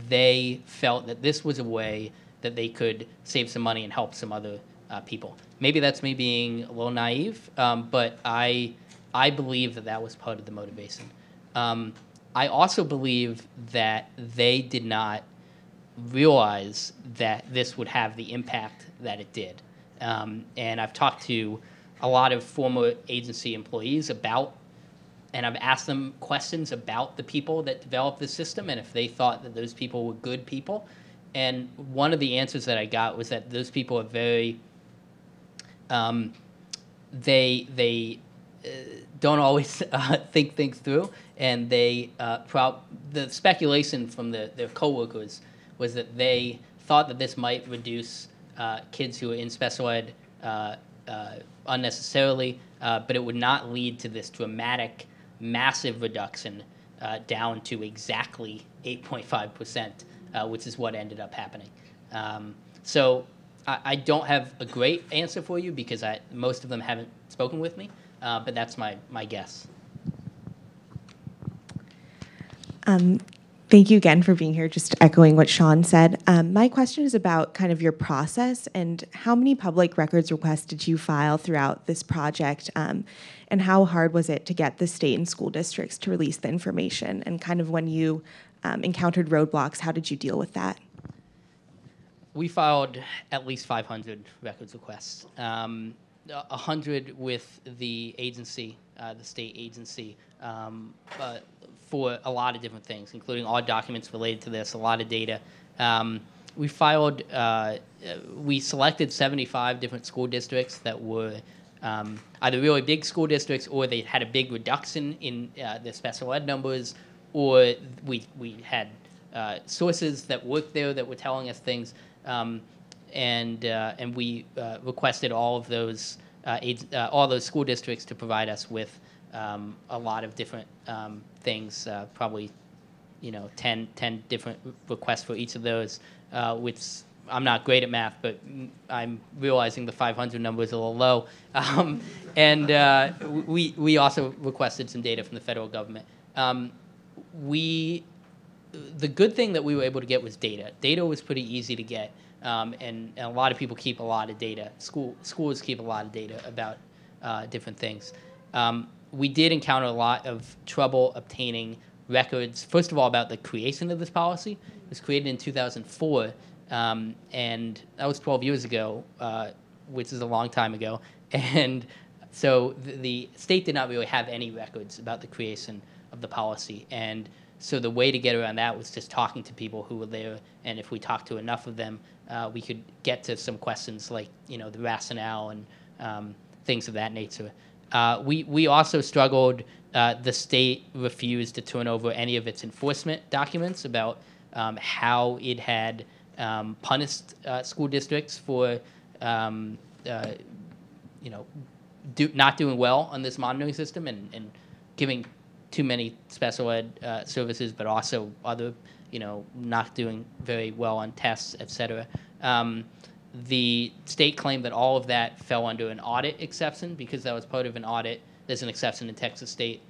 they felt that this was a way that they could save some money and help some other people. Maybe that's me being a little naive, but I believe that was part of the motivation. I also believe that they did not realize that this would have the impact that it did. And I've talked to a lot of former agency employees and I've asked them questions about the people that developed the system and if they thought that those people were good people. And one of the answers that I got was that those people are very, they don't always think things through, and the speculation from their coworkers was that they thought that this might reduce kids who are in special ed unnecessarily, but it would not lead to this dramatic, massive reduction down to exactly 8.5%, which is what ended up happening. So I don't have a great answer for you because most of them haven't spoken with me, but that's my guess. Thank you again for being here, just echoing what Sean said. My question is about kind of your process and how many public records requests did you file throughout this project, and how hard was it to get the state and school districts to release the information? And kind of when you encountered roadblocks, how did you deal with that? We filed at least 500 records requests, 100 with the agency, the state agency, for a lot of different things, including all documents related to this, a lot of data. We filed, we selected 75 different school districts that were either really big school districts, or they had a big reduction in their special ed numbers, or we had sources that worked there that were telling us things, and we requested all of those school districts to provide us with a lot of different things, probably 10 different requests for each of those, which I'm not great at math, but I'm realizing the 500 number is a little low. And we also requested some data from the federal government. The good thing that we were able to get was data. Data was pretty easy to get, and a lot of people keep a lot of data. Schools keep a lot of data about different things. We did encounter a lot of trouble obtaining records, first of all, about the creation of this policy. It was created in 2004, and that was 12 years ago, which is a long time ago. And so the state did not really have any records about the creation of the policy. And so the way to get around that was just talking to people who were there, and if we talked to enough of them, we could get to some questions like, the rationale and things of that nature. We also struggled. The state refused to turn over any of its enforcement documents about how it had punished school districts for not doing well on this monitoring system and giving too many special ed services, but also other, not doing very well on tests, et cetera. The state claimed that all of that fell under an audit exception because that was part of an audit. There's an exception in Texas state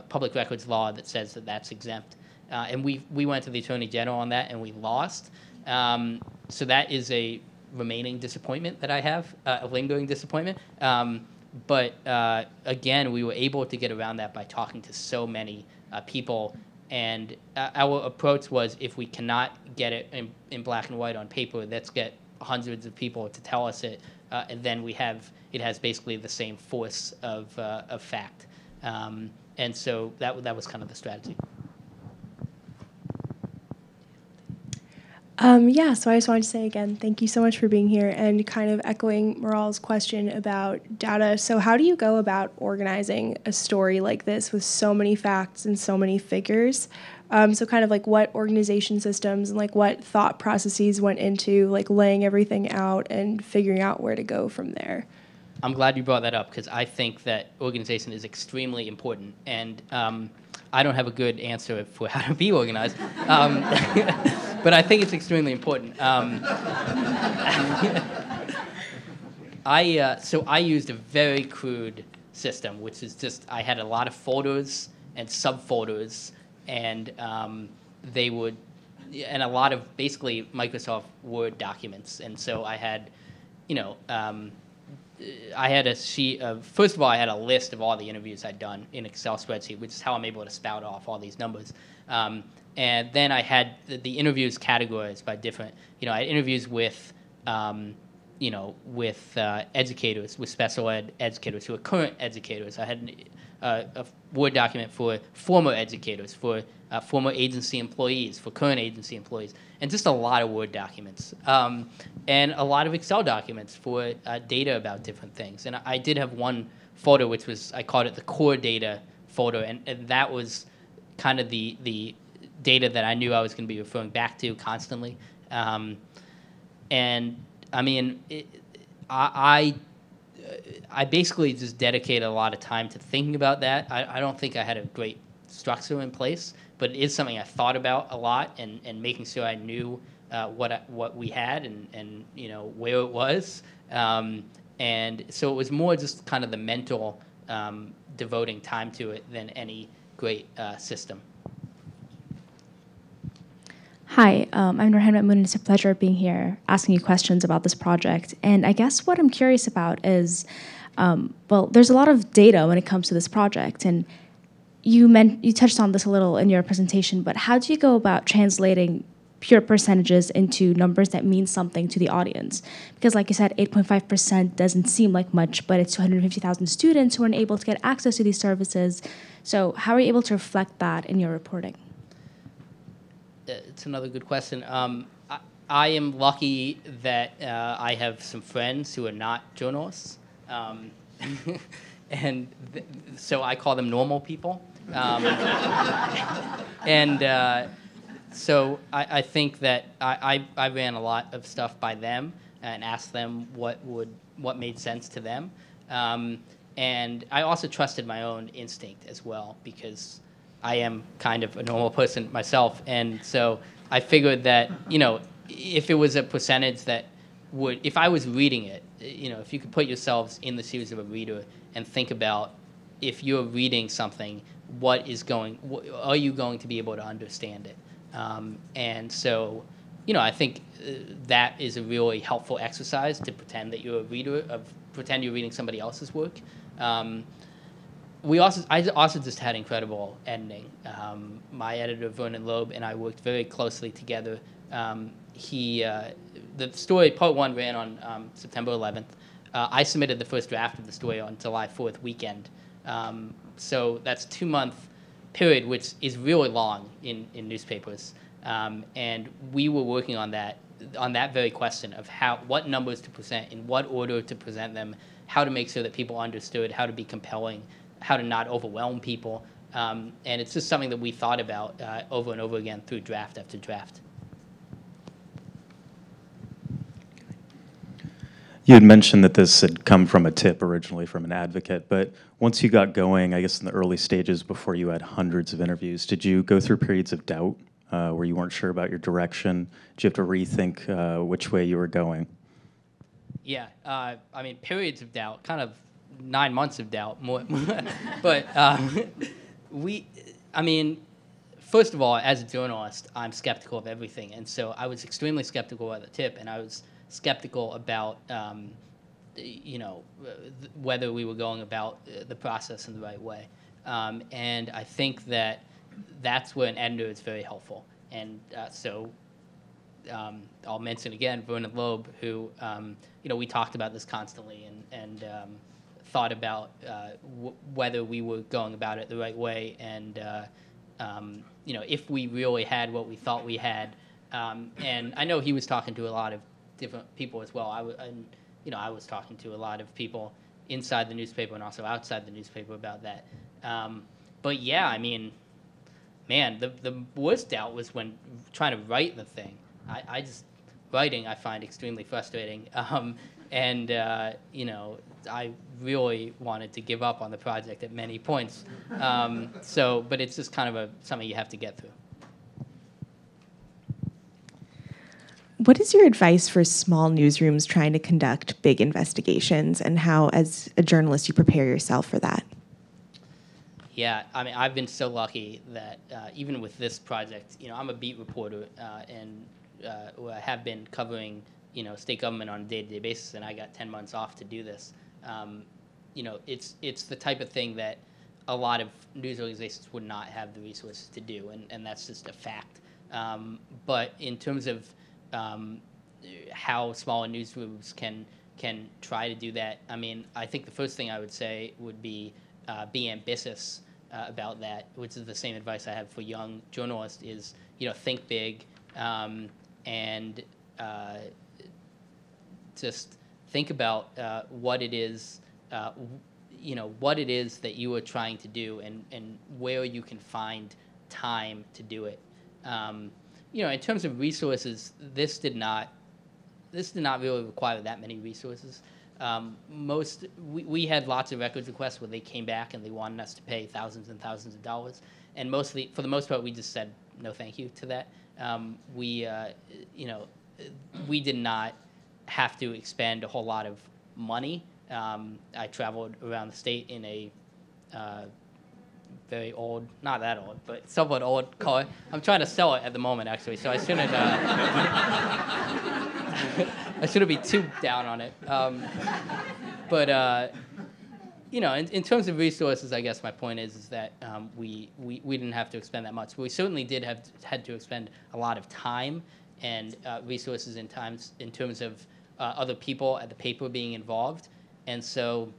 public records law that says that that's exempt. And we went to the Attorney General on that, and we lost. So that is a remaining disappointment that I have, a lingering disappointment. But again, we were able to get around that by talking to so many people. And our approach was, if we cannot get it in black and white on paper, let's get hundreds of people to tell us it, and then it has basically the same force of fact. And so that was kind of the strategy. Yeah, so I just wanted to say again, thank you so much for being here, and kind of echoing Maral's question about data. So how do you go about organizing a story like this with so many facts and so many figures? So kind of like what organization systems and like what thought processes went into like laying everything out and figuring out where to go from there? I'm glad you brought that up, because I think that organization is extremely important, and I don't have a good answer for how to be organized, but I think it's extremely important. I used a very crude system, which is just I had a lot of folders and subfolders, and they would, and a lot of basically Microsoft Word documents, and so I had, I had a sheet of, first of all, I had a list of all the interviews I'd done in Excel spreadsheet, which is how I'm able to spout off all these numbers. And then I had the interviews categorized by different, I had interviews with, with educators, with special ed educators who are current educators. I had a Word document for former educators, for former agency employees, for current agency employees, and just a lot of Word documents. And a lot of Excel documents for data about different things. And I did have one folder, which was, I called it the core data folder, and that was kind of the data that I knew I was going to be referring back to constantly. And I mean, I basically just dedicated a lot of time to thinking about that. I don't think I had a great structure in place, but it is something I thought about a lot, and making sure I knew what we had and where it was. And so it was more just kind of the mental devoting time to it than any great system. Hi, I'm Nurhan Mahmoud, and it's a pleasure being here asking you questions about this project. And I guess what I'm curious about is, well, there's a lot of data when it comes to this project, and you touched on this a little in your presentation, but how do you go about translating pure percentages into numbers that mean something to the audience? Because like you said, 8.5% doesn't seem like much, but it's 250,000 students who aren't able to get access to these services. So how are you able to reflect that in your reporting? It's another good question. I am lucky that I have some friends who are not journalists. And so I call them normal people. So I think that I ran a lot of stuff by them and asked them what made sense to them. And I also trusted my own instinct as well, because I am kind of a normal person myself. And so I figured that, if it was a percentage that would, if I was reading it, if you could put yourselves in the shoes of a reader and think about, if you're reading something, are you going to be able to understand it? And so, I think that is a really helpful exercise, to pretend that you're a reader, pretend you're reading somebody else's work. I also just had incredible editing. My editor, Vernon Loeb, and I worked very closely together. The story, part 1, ran on September 11th. I submitted the first draft of the story on July 4th weekend. So that's a 2-month period, which is really long in newspapers. And we were working on that very question of what numbers to present, in what order to present them, how to make sure that people understood, how to be compelling, how to not overwhelm people. And it's just something that we thought about over and over again through draft after draft. You had mentioned that this had come from a tip originally from an advocate, but once you got going, I guess in the early stages before you had hundreds of interviews, did you go through periods of doubt where you weren't sure about your direction? Did you have to rethink which way you were going? Yeah, periods of doubt, kind of 9 months of doubt, more. But first of all, as a journalist, I'm skeptical of everything, and so I was extremely skeptical at the tip, and I was skeptical about, whether we were going about the process in the right way. And I think that's where an editor is very helpful. And I'll mention again Vernon Loeb, who, we talked about this constantly and thought about whether we were going about it the right way, and if we really had what we thought we had. And I know he was talking to a lot of different people as well. I was talking to a lot of people inside the newspaper and also outside the newspaper about that. But yeah, the worst doubt was when trying to write the thing. Writing I find extremely frustrating. I really wanted to give up on the project at many points. But it's just kind of something you have to get through. What is your advice for small newsrooms trying to conduct big investigations, and how, as a journalist, you prepare yourself for that? Yeah, I've been so lucky that even with this project, I'm a beat reporter, and I have been covering, state government on a day-to-day basis, and I got 10 months off to do this. It's the type of thing that a lot of news organizations would not have the resources to do, and that's just a fact. But in terms of how smaller newsrooms can try to do that, I think the first thing I would say would be ambitious about that, which is the same advice I have for young journalists, is, think big, and just think about what it is, what it is that you are trying to do, and where you can find time to do it. In terms of resources, this did not really require that many resources. We had lots of records requests where they came back and they wanted us to pay thousands and thousands of dollars, and for the most part, we just said no, thank you to that. We did not have to expend a whole lot of money. I traveled around the state in a very old, not that old, but somewhat old car. I'm trying to sell it at the moment, actually, so I shouldn't. I shouldn't be too down on it. But you know, in terms of resources, I guess my point is that we didn't have to expend that much. But we certainly had to expend a lot of time and resources in terms of other people at the paper being involved. And so,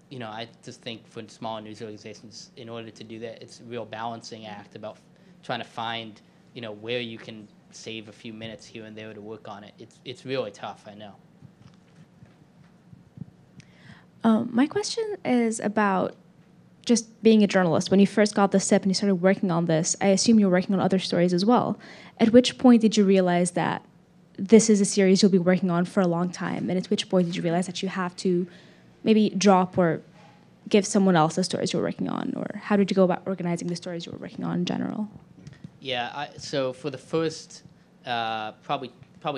you know, I just think for smaller news organizations, in order to do that, it's a real balancing act about trying to find, you know, where you can save a few minutes here and there to work on it. It's really tough, I know. My question is about just being a journalist. When you first got the SIP and you started working on this, I assume you were working on other stories as well. At which point did you realize that this is a series you'll be working on for a long time? And at which point did you realize that you have to maybe drop or give someone else the stories you were working on? Or how did you go about organizing the stories you were working on in general? Yeah, so for the first probably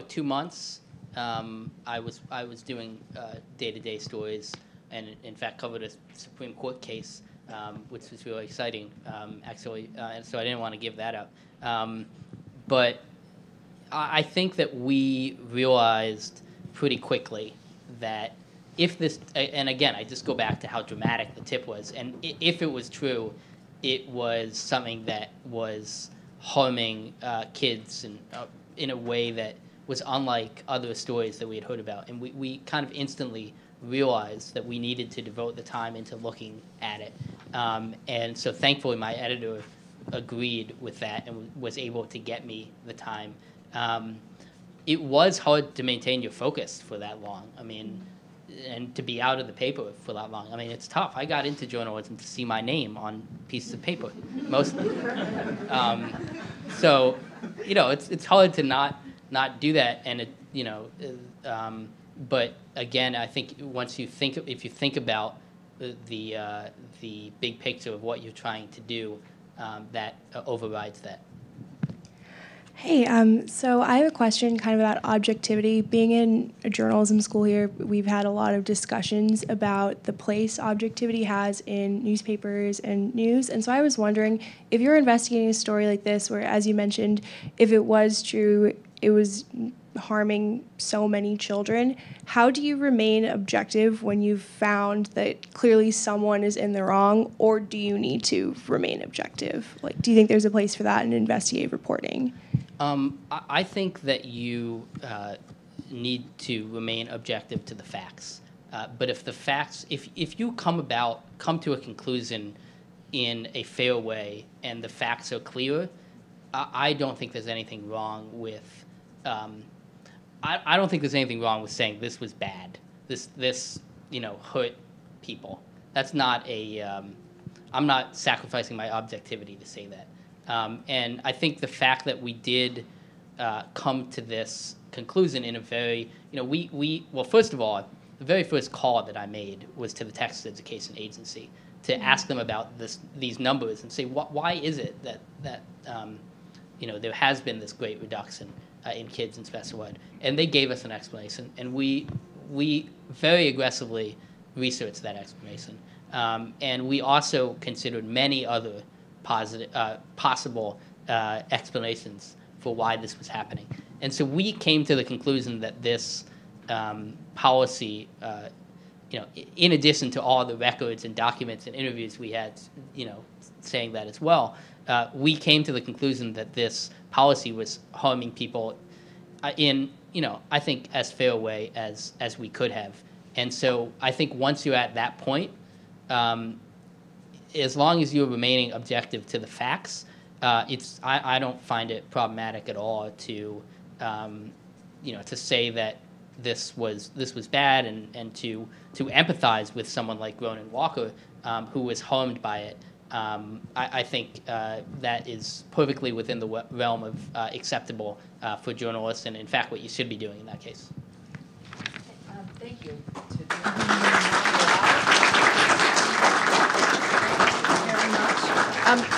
2 months, I was doing day-to-day stories, and in fact covered a Supreme Court case, which was really exciting, actually. And so I didn't want to give that up. But I think that we realized pretty quickly that if this, and again, I just go back to how dramatic the tip was, and if it was true, it was something that was harming kids and in a way that was unlike other stories that we had heard about. And we kind of instantly realized that we needed to devote the time into looking at it. And so thankfully my editor agreed with that and was able to get me the time. It was hard to maintain your focus for that long. I mean, and to be out of the paper for that long. I mean, it's tough. I got into journalism to see my name on pieces of paper, mostly. So, you know, it's hard to not do that, and but again, I think if you think about the big picture of what you're trying to do, that overrides that. Hey, so I have a question kind of about objectivity. Being in a journalism school here, we've had a lot of discussions about the place objectivity has in newspapers and news. And so I was wondering, if you're investigating a story like this, where, as you mentioned, if it was true, it was harming so many children, how do you remain objective when you've found that clearly someone is in the wrong, or do you need to remain objective? Like, do you think there's a place for that in investigative reporting? I think that you need to remain objective to the facts. But if the facts, if you come to a conclusion in a fair way and the facts are clear, I don't think there's anything wrong with. I don't think there's anything wrong with saying this was bad. This hurt people. That's not a. I'm not sacrificing my objectivity to say that. And I think the fact that we did come to this conclusion in a very, well, first of all, the very first call that I made was to the Texas Education Agency to ask them about these numbers and say, why is it that there has been this great reduction in kids in special ed? And they gave us an explanation, and we very aggressively researched that explanation. And we also considered many other possible explanations for why this was happening. And so we came to the conclusion that this policy, in addition to all the records and documents and interviews we had, saying that as well, we came to the conclusion that this policy was harming people in, I think as fair a way as we could have. And so I think once you're at that point, as long as you're remaining objective to the facts, I don't find it problematic at all to to say that this was bad and to empathize with someone like Ronan Walker, who was harmed by it. I think that is perfectly within the realm of acceptable for journalists, and in fact what you should be doing in that case. Thank you.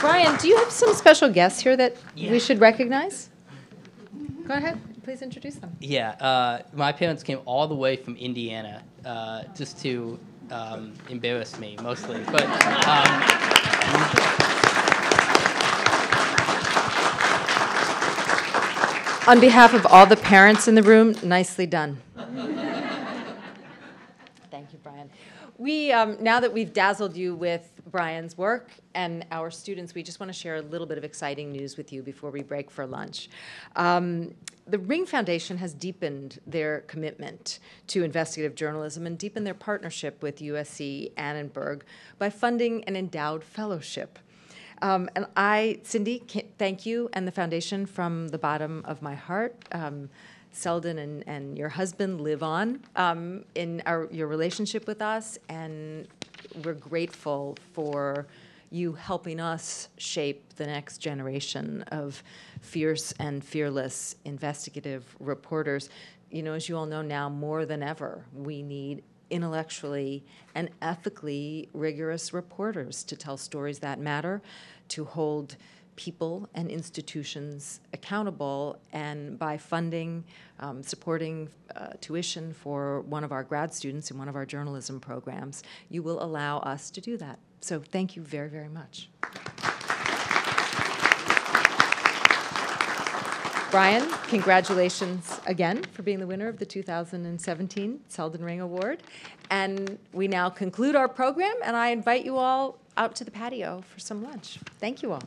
Brian, do you have some special guests here that we should recognize? Go ahead. Please introduce them. Yeah. My parents came all the way from Indiana just to embarrass me, mostly. But On behalf of all the parents in the room, nicely done. Thank you, Brian. We, now that we've dazzled you with Brian's work and our students, we just want to share a little bit of exciting news with you before we break for lunch. The Ring Foundation has deepened their commitment to investigative journalism and deepened their partnership with USC Annenberg by funding an endowed fellowship. And I, Cindy, thank you and the foundation from the bottom of my heart. Selden and your husband live on in your relationship with us, and we're grateful for you helping us shape the next generation of fierce and fearless investigative reporters. You know, as you all know now, more than ever, we need intellectually and ethically rigorous reporters to tell stories that matter, to hold people and institutions accountable, and by funding, supporting tuition for one of our grad students in one of our journalism programs, you will allow us to do that. So thank you very, very much. Brian, congratulations again for being the winner of the 2017 Selden Ring Award. And we now conclude our program, and I invite you all out to the patio for some lunch. Thank you all.